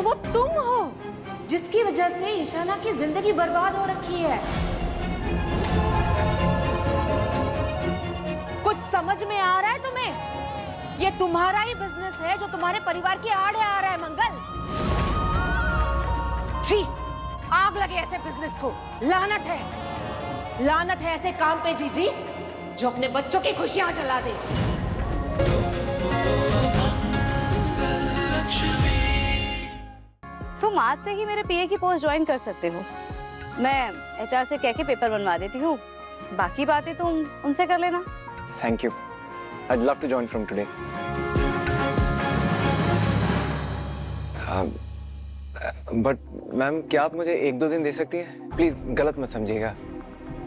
वो तुम हो जिसकी वजह से ईशाना की जिंदगी बर्बाद हो रखी है। कुछ समझ में आ रहा है तुम्हें? ये तुम्हारा ही बिजनेस है जो तुम्हारे परिवार की आड़े आ रहा है मंगल। छी, आग लगे ऐसे बिजनेस को। लानत है ऐसे काम पे जीजी जो अपने बच्चों की खुशियां जला दे। तुम आज से ही मेरे पीए की पोस्ट ज्वाइन कर सकते हो। मैं एचआर से कह के पेपर बनवा देती हूँ, बाकी बातें तुम उनसे कर लेना। Thank you. I'd love to join from today. But ma'am क्या आप मुझे 1-2 दिन दे सकती हैं? प्लीज गलत मत समझिएगा।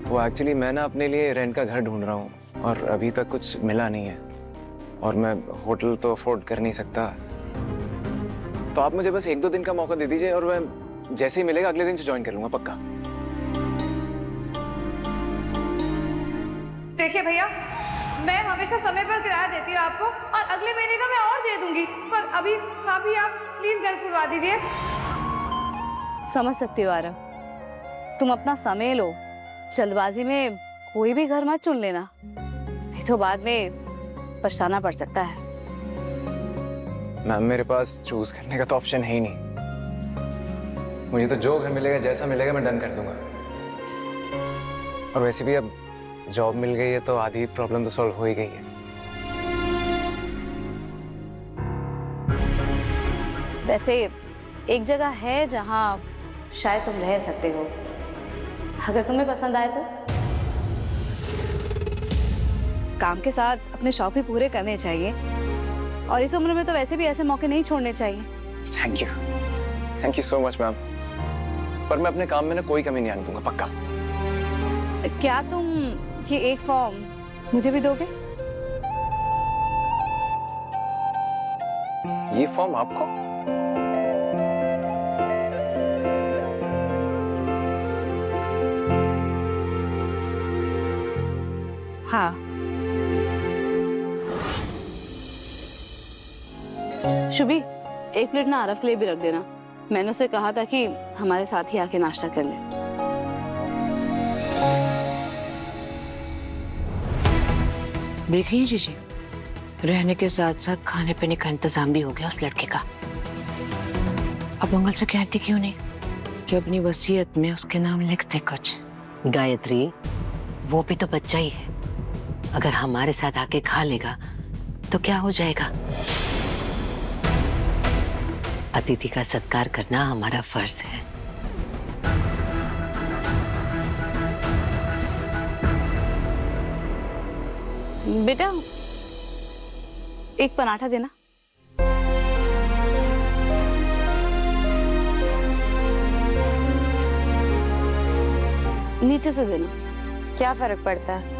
वो एक्चुअली मैं ना अपने लिए रेंट का घर ढूंढ रहा हूँ और अभी तक कुछ मिला नहीं है और मैं होटल तो अफोर्ड कर नहीं सकता। तो आप मुझे बस 1-2 दिन का मौका दे दीजिए और मैं जैसे ही मिलेगा अगले दिन से ज्वाइन कर लूंगा पक्का। देखिए भैया, मैं हमेशा समय पर किराया देती हूँ आपको और अगले महीने का मैं और दे दूंगी, पर अभी आप प्लीज घर खुलवा दीजिए। समझ सकती हो आरव, तुम अपना समय लो, जल्दबाजी में कोई भी घर मत चुन लेना, नहीं तो बाद में पछताना पड़ सकता है। मैम मेरे पास चूज करने का तो ऑप्शन है ही नहीं। मुझे तो जो घर मिलेगा जैसा मिलेगा मैं डन कर दूंगा। और वैसे भी अब जॉब मिल गई है तो आधी प्रॉब्लम तो सॉल्व हो ही गई है। वैसे एक जगह है जहाँ शायद तुम रह सकते हो, अगर तुम्हें पसंद आए तो। काम के साथ अपने शौक भी पूरे करने चाहिए और इस उम्र में तो वैसे भी ऐसे मौके नहीं छोड़ने चाहिए। Thank you so much ma'am. पर मैं अपने काम में ना कोई कमी नहीं आने दूंगा पक्का। क्या तुम ये एक फॉर्म मुझे भी दोगे? ये फॉर्म आपको? हाँ। शुभी, एक प्लेट ना आरव के लिए भी रख देना। मैंने उसे कहा था कि हमारे साथ ही आके नाश्ता कर ले। देख रही हैं जीजी, रहने के साथ साथ खाने पीने का इंतजाम भी हो गया उस लड़के का। अब मंगल से कहती क्यों नहीं कि अपनी वसीयत में उसके नाम लिख दे कुछ। गायत्री, वो भी तो बच्चा ही है, अगर हमारे साथ आके खा लेगा तो क्या हो जाएगा? अतिथि का सत्कार करना हमारा फर्ज है। बेटा, एक पराठा देना। नीचे से देना। क्या फर्क पड़ता है?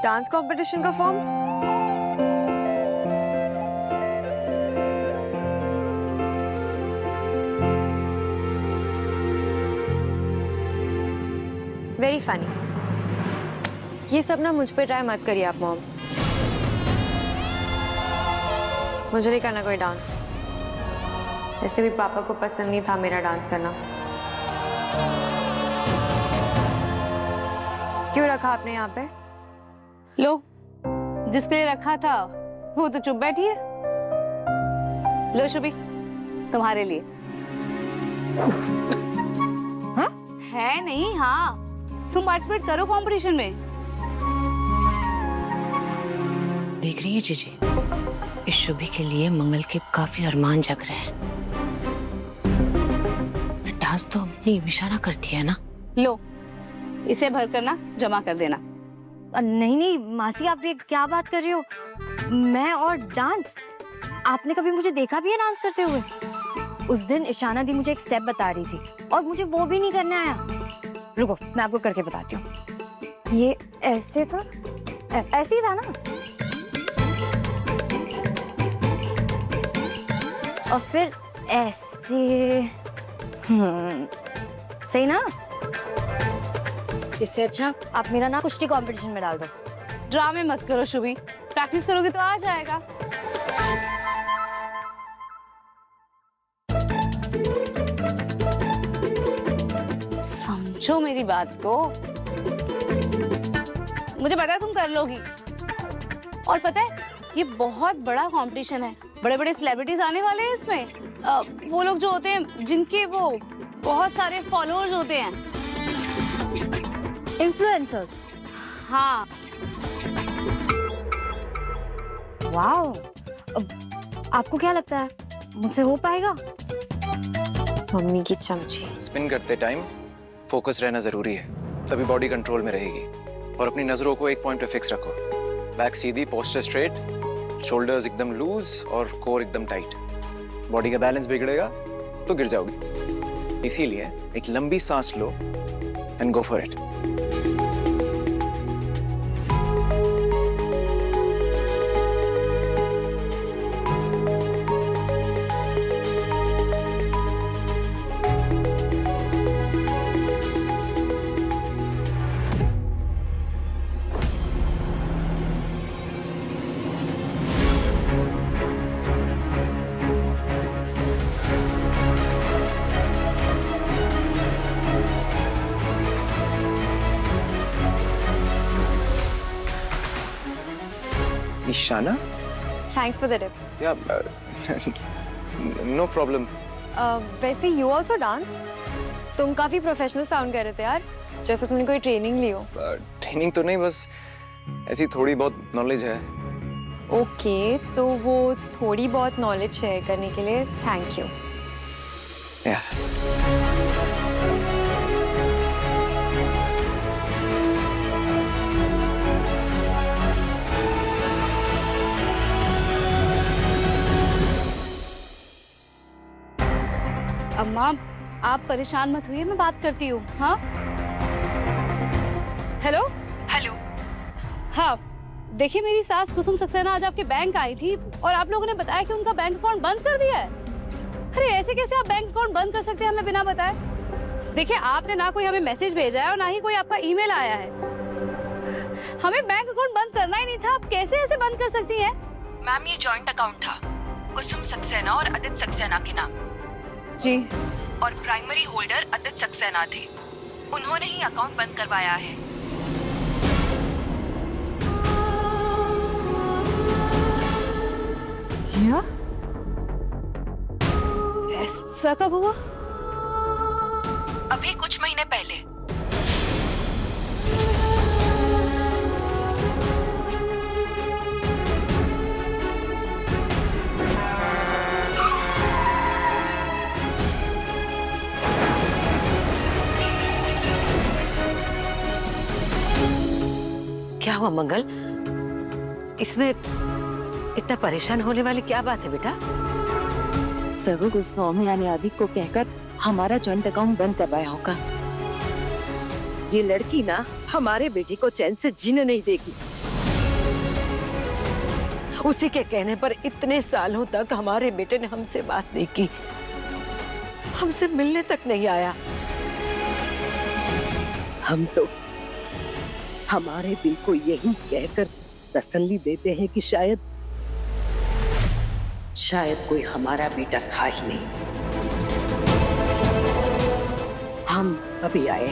डांस कंपटीशन का फॉर्म? Very funny. ये सब ना मुझ पे ट्राई मत करिए आप मॉम। मुझे नहीं करना कोई डांस, वैसे भी पापा को पसंद नहीं था मेरा डांस करना। क्यों रखा आपने यहाँ पे? लो, जिसके लिए रखा था वो तो चुप बैठी है। लो शुभी, तुम्हारे लिए। हाँ? है नहीं, हाँ, तुम पार्टिसिपेट करो कंपटीशन में। देख रही है जीजी, इस शुभी के लिए मंगल के काफी अरमान जग रहे हैं। डांस तो अपनी इशारा करती है ना। लो, इसे भर कर ना जमा कर देना। नहीं मासी, आप ये क्या बात कर रही हो? मैं और डांस? आपने कभी मुझे देखा भी है डांस करते हुए? उस दिन ईशाना दी मुझे एक स्टेप बता रही थी और मुझे वो भी नहीं करने आया। रुको, मैं आपको करके बताती हूँ। ये ऐसे था, ऐसे ही था ना? और फिर ऐसे। सही ना? इससे अच्छा आप मेरा ना कुश्ती कंपटीशन में डाल दो। ड्रामे मत करो शुभी, प्रैक्टिस करोगे तो आ जाएगा। समझो मेरी बात को, मुझे पता है तुम कर लोगी। और पता है ये बहुत बड़ा कंपटीशन है, बड़े बड़े सेलिब्रिटीज आने वाले हैं इसमें। वो लोग जो होते हैं जिनके वो बहुत सारे फॉलोअर्स होते हैं, इन्फ्लुएंसर्स। हाँ। वाओ, आपको क्या लगता है मुझसे हो पाएगा? मम्मी की चमची। स्पिन करते टाइम फोकस रहना जरूरी है, तभी बॉडी कंट्रोल में रहेगी। और अपनी नजरों को एक पॉइंट पे फिक्स रखो। बैक सीधी, पोस्चर स्ट्रेट, शोल्डर्स एकदम लूज और कोर एकदम टाइट। बॉडी का बैलेंस बिगड़ेगा तो गिर जाओगी। इसीलिए एक लंबी सांस लो and go for it. Ishana? Thanks for the tip. Yeah no problem. वैसे यू आल्सो डांस? तुम काफी प्रोफेशनल साउंड कर रहे थे यार, जैसे तुमने कोई ट्रेनिंग ली हो। ट्रेनिंग तो नहीं, बस ऐसी थोड़ी बहुत नॉलेज है। ओके, तो वो थोड़ी बहुत नॉलेज शेयर करने के लिए थैंक यू। या अम्मा आप परेशान मत हुइए, मैं बात करती हूँ। हाँ हेलो हेलो। हाँ देखिए, मेरी सास कुसुम सक्सेना आज आपके बैंक आई थी और आप लोगों ने बताया कि उनका बैंक अकाउंट बंद कर दिया है। अरे ऐसे कैसे आप बैंक अकाउंट बंद कर सकते हैं हमें बिना बताए? देखिए आपने ना कोई हमें मैसेज भेजा है और ना ही कोई आपका ईमेल आया है। हमें बैंक अकाउंट बंद करना ही नहीं था, आप कैसे ऐसे बंद कर सकती हैं? मैम ये जॉइंट अकाउंट था, कुसुम सक्सेना और आदित्य सक्सेना के नाम, जी। और प्राइमरी होल्डर आदित्य सक्सेना थे। उन्होंने ही अकाउंट बंद करवाया है। क्या? ऐसा कब हुआ? अभी कुछ महीने पहले। क्या हुआ मंगल? इसमें इतना परेशान होने वाली क्या बात है बेटा? सगु गुस्सौमी यानी आदि को कहकर हमारा जॉइंट अकाउंट बंद करवाया होगा। ये लड़की ना हमारे बेटे को चैन से जीने नहीं देगी। उसी के कहने पर इतने सालों तक हमारे बेटे ने हमसे बात नहीं की, हमसे मिलने तक नहीं आया। हम तो हमारे दिल को यही कहकर तसल्ली देते हैं कि शायद कोई हमारा बेटा था ही नहीं। हम अभी आए।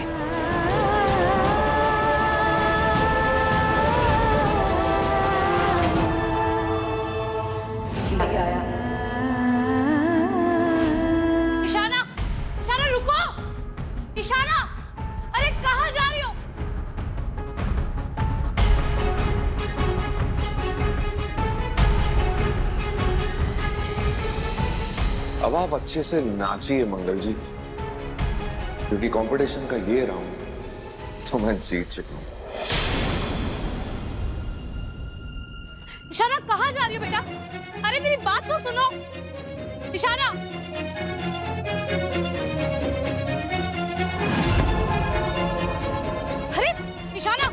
इशाना, इशाना रुको! इशाना, अरे कहाँ जा रही हो? अब आप अच्छे से नाचिए मंगल जी, क्योंकि कंपटीशन का ये राउंड तो मैं जीत चुका हूं। इशाना कहाँ जा रही हो बेटा? अरे मेरी बात तो सुनो। इशाना, अरे इशाना,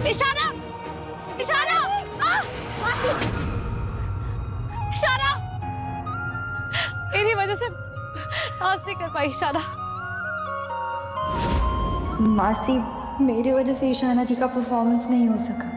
इशारा, इशारा, मासी, इशारा, मेरी वजह से डांस नहीं कर पाई इशारा। मासी, मेरी वजह से ईशाना जी का परफॉर्मेंस नहीं हो सका।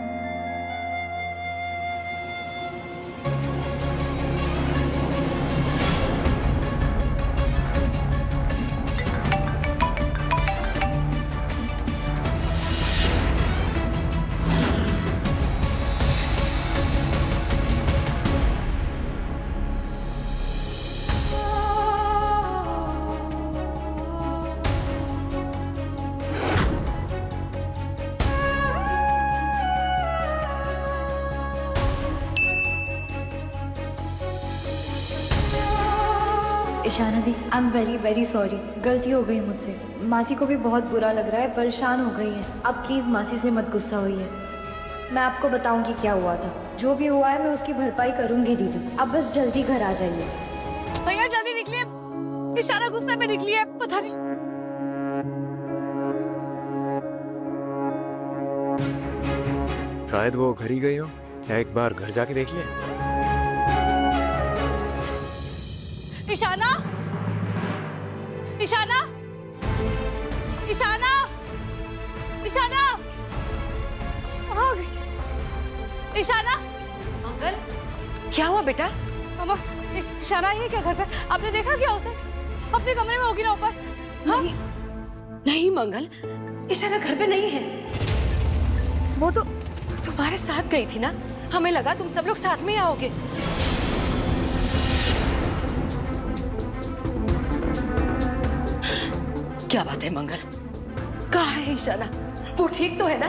Ishana ji, I am very very sorry, गलती हो गई मुझसे। मासी को भी बहुत बुरा लग रहा है, परेशान हो गई है। अब प्लीज़ मासी से मत गुस्सा होइए। मैं आपको बताऊंगी क्या हुआ था। जो भी हुआ है मैं उसकी भरपाई करूंगी दीदी। अब बस जल्दी घर आ जाइए। भैया जल्दी निकलिए, इशारा गुस्से में निकली है, पता नहीं। शायद वो घर ही गई हो, क्या एक बार घर जाके देख ले? इशाना, इशाना, इशाना, इशाना, कहाँ गई? इशाना, मंगल, क्या हुआ बेटा? मामा, इशाना ही है क्या घर पर? आपने देखा क्या उसे? अपने कमरे में होगी ना ऊपर? हाँ? नहीं मंगल, इशारा घर पे नहीं है। वो तो तुम्हारे साथ गई थी ना, हमें लगा तुम सब लोग साथ में ही आओगे। क्या बात है मंगल, कहाँ है इशाना? वो ठीक तो है ना?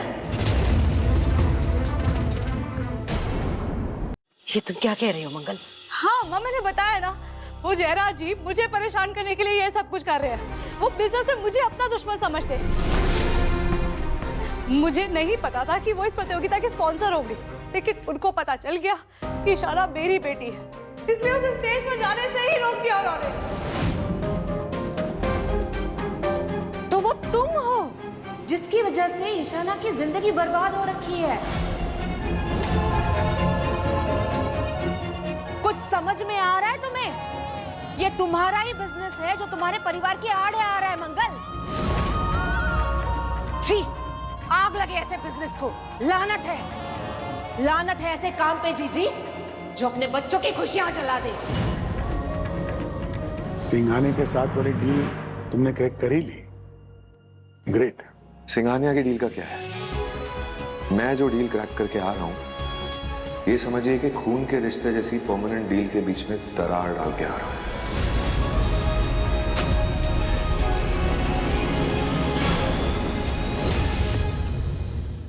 ये तुम क्या कह रही हो मंगल? हाँ माँ, मैंने बताया ना, वो जयराज जी मुझे परेशान करने के लिए ये सब कुछ कर रहे हैं। वो बिजनेस में मुझे अपना दुश्मन समझते हैं। मुझे नहीं पता था कि वो इस प्रतियोगिता के स्पॉन्सर होंगे, लेकिन उनको पता चल गया कि इशारा मेरी बेटी है, इसलिए उसे स्टेज पर जाने से ही रोक दिया उन्होंने। तो वो तुम हो जिसकी वजह से ईशाना की जिंदगी बर्बाद हो रखी है। कुछ समझ में आ रहा है तुम्हें? ये तुम्हारा ही बिजनेस है जो तुम्हारे परिवार की आड़े आ रहा है मंगल। छी, आग लगे ऐसे बिजनेस को। लानत है, लानत है ऐसे काम पे जीजी जो अपने बच्चों की खुशियां जला दे। सिंघानिया के साथ वाली डील तुमने क्रैक कर ही ली। ग्रेट। सिंघानिया की डील का क्या है? मैं जो डील क्रैक करके आ रहा हूं, ये समझिए कि खून के रिश्ते जैसी परमानेंट डील के बीच में दरार डाल के आ रहा हूं।